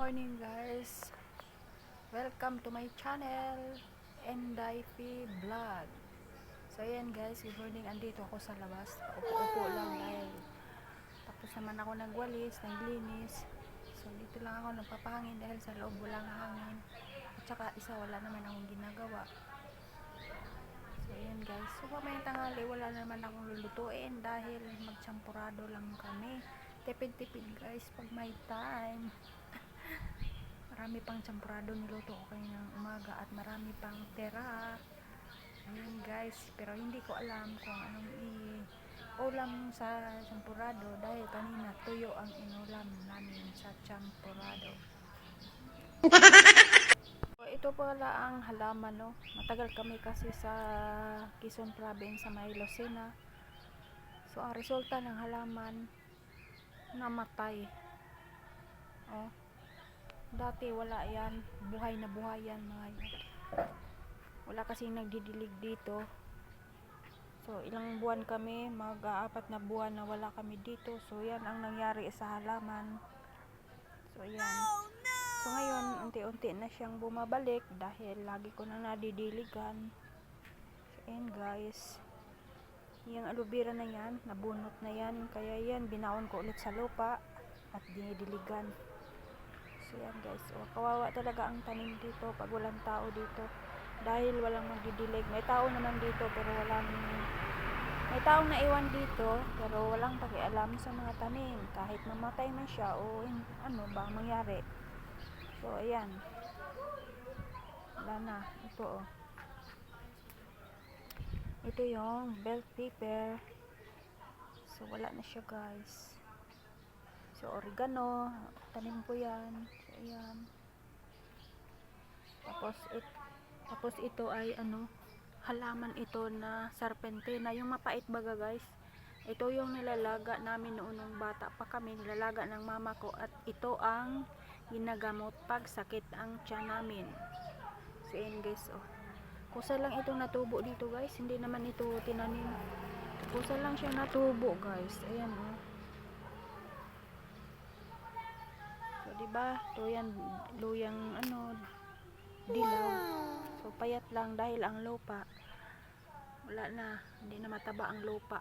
morning guys, welcome to my channel Endify Vlog. So ayan guys, good morning. Andito ako sa labas, upo lang dahil tapos naman ako nagwalis, naglinis. So dito lang ako nagpapahangin dahil sa loob walang hangin, at saka isa wala naman akong ginagawa. So ayan guys, so pamayang tanghali wala naman akong lulutuin dahil magsampurado lang kami. Tipid-tipid guys pag may time. Marami pang champurado niluto ko kaninang umaga at marami pang tira. Ayun guys, pero hindi ko alam kung anong ulam sa champurado dahil kanina tuyo ang inulam namin sa champurado. So, ito pala ang halaman, no. Matagal kami kasi sa Quezon Province sa may Lucena. So ang resulta ng halaman, namatay. Oh. Dati wala yan, buhay na buhay yan mga yan. Wala kasing nagdidilig dito. So ilang buwan kami, mag-4 na buwan na wala kami dito. So yan ang nangyari sa halaman. So yan. So ngayon unti-unti na siyang bumabalik dahil lagi ko na nadidiligan. So yan guys, yung aloe vera na yan, nabunot na yan. Kaya yan, binaon ko ulit sa lupa at dinidiligan. So yan guys, kawawa talaga ang tanim dito pag walang tao dito dahil walang magdidilig. May tao naman dito pero may taong naiwan dito pero walang pakialam sa mga tanim kahit mamatay man siya o ano ba mangyari. So ayan, wala na. Ito ito yung bell pepper. So wala na siya guys. So oregano, tanim ko yan. So ayan. Tapos ito ay halaman ito na serpentina, yung mapait baga guys. Ito yung nilalaga namin noon nung bata pa kami, nilalaga ng mama ko at ito ang ginagamot pag sakit ang tiyan namin. So ayan guys, kusa lang itong natubo dito guys, hindi naman ito tinanim. Kusa lang siya natubo guys. Ayan So diba, luyang dilaw. So payat lang dahil ang lupa wala na, hindi na mataba ang lupa.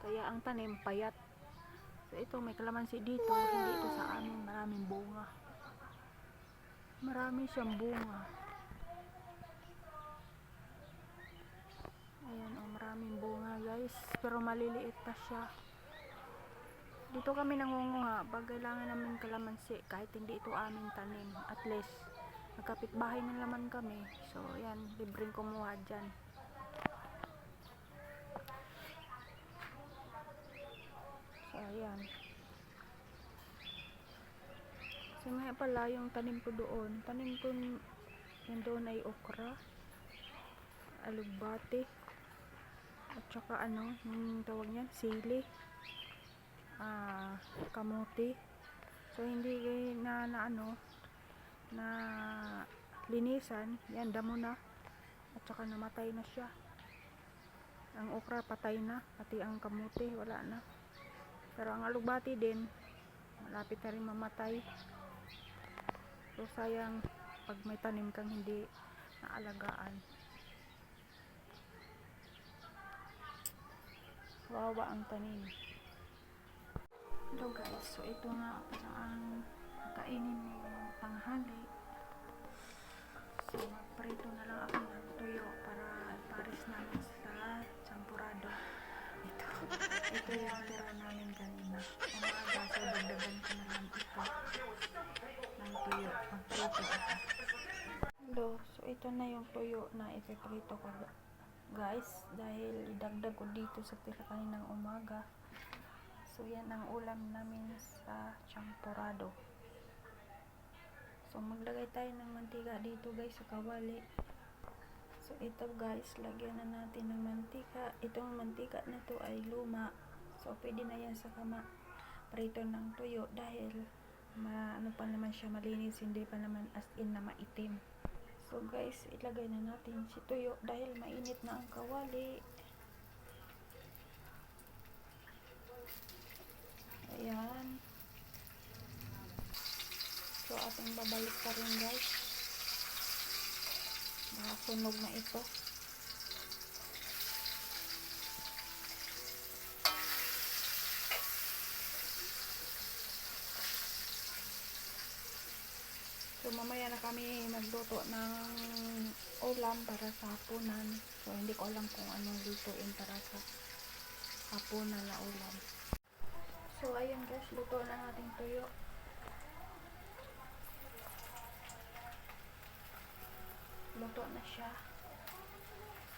Kaya ang tanim payat. So ito may kalamansi dito, hindi ito sa amin, maraming bunga. Marami siyang bunga. Ayan maraming bunga guys, pero maliliit pa siya. Dito kami nangunguha pag kailangan namin kalamansi kahit hindi ito aming tanim. At least magkapitbahay na naman kami. So yan, libreng kumuha dyan. So ayan. So nga pala yung tanim ko doon. Tanim ko yun doon ay okra, alugbati, at saka yung tawag niyan, sili, kamote. So hindi na linisan, yan damo na at saka namatay na siya. Ang okra patay na, pati ang kamote wala na, pero ang alugbati din malapit na rin mamatay. So sayang pag may tanim kang hindi naalagaan. Wawa ang tanim. Hello guys, so ito nga ang kainin ng tanghali. So magprito na lang ako ng tuyo para ipares namin sa champurado. Ito yung tira namin kanina umaga, so dagdagan ko na lang ito ng tuyo. Magprito ako. Hello, so ito na yung tuyo na ipiprito ko guys dahil idagdag ko dito sa tira kaninang umaga. So yan ang ulam namin sa champurado. So maglagay tayo ng mantika dito guys sa kawali. So ito guys, lagyan na natin ng mantika. Itong mantika na to ay luma. So pwede na yan sa prito ng tuyo dahil pa naman siya malinis, hindi pa naman as in na maitim. So guys, ilagay na natin si tuyo dahil mainit na ang kawali. Ayan. ating babalik pa rin guys. Nakasunog na ito. So mamaya na kami magluto ng ulam para sa hapunan. So hindi ko alam kung anong lutuin para sa hapunan na ulam. So ayun guys, luto na nating tuyo. Luto na siya.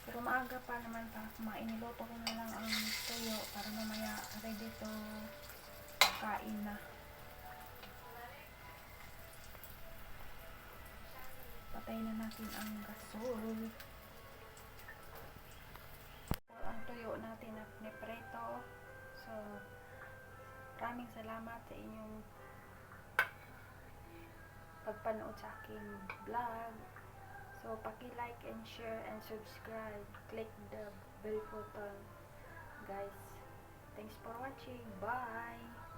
Pero maaga pa naman para kumain. Niluto ko na lang ang tuyo para mamaya ready to kain na. Patayin na natin ang gasol. So, ang tuyo natin na pinipreto. So, maraming salamat sa inyong pagpanood sa aking vlog. So, paki-like and share and subscribe. Click the bell button. Guys, thanks for watching. Bye!